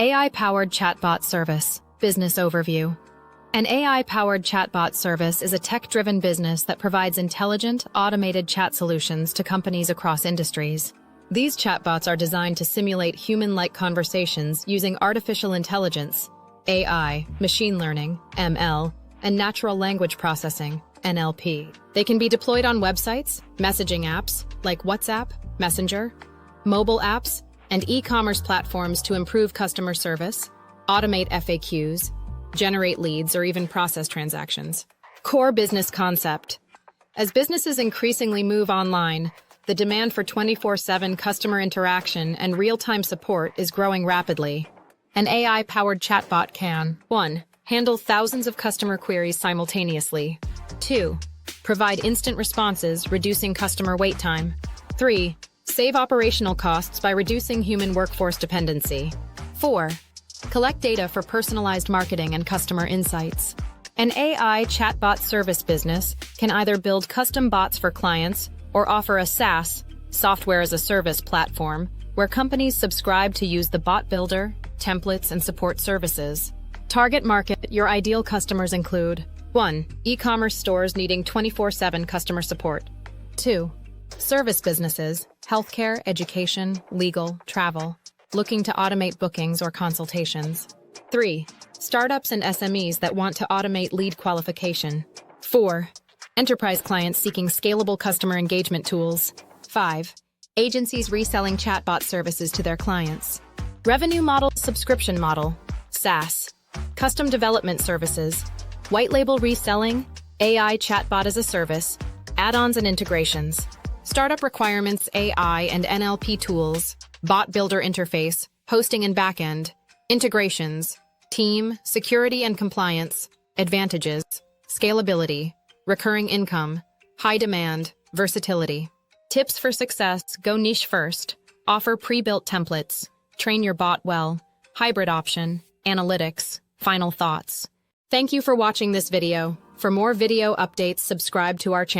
AI-powered chatbot service, business overview. An AI-powered chatbot service is a tech-driven business that provides intelligent, automated chat solutions to companies across industries. These chatbots are designed to simulate human-like conversations using artificial intelligence, AI, machine learning, ML, and natural language processing, NLP. They can be deployed on websites, messaging apps like WhatsApp, Messenger, mobile apps, and e-commerce platforms to improve customer service, automate FAQs, generate leads, or even process transactions. Core business concept. As businesses increasingly move online, the demand for 24/7 customer interaction and real-time support is growing rapidly. An AI-powered chatbot can 1. Handle thousands of customer queries simultaneously. 2. Provide instant responses, reducing customer wait time. 3. Save operational costs by reducing human workforce dependency. 4. Collect data for personalized marketing and customer insights. An AI chatbot service business can either build custom bots for clients or offer a SaaS, software as a service platform, where companies subscribe to use the bot builder, templates, and support services. Target market. Your ideal customers include 1. E-commerce stores needing 24/7 customer support. 2. Service businesses, healthcare, education, legal, travel, looking to automate bookings or consultations. 3. Startups and SMEs that want to automate lead qualification. 4. Enterprise clients seeking scalable customer engagement tools. 5. Agencies reselling chatbot services to their clients. Revenue model, subscription model, SaaS, custom development services, white label reselling, AI chatbot as a service, add-ons and integrations. Startup requirements, AI and NLP tools, bot builder interface, hosting and backend, integrations, team, security and compliance, advantages, scalability, recurring income, high demand, versatility. Tips for success: go niche first, offer pre-built templates, train your bot well, hybrid option, analytics, final thoughts. Thank you for watching this video. For more video updates, subscribe to our channel.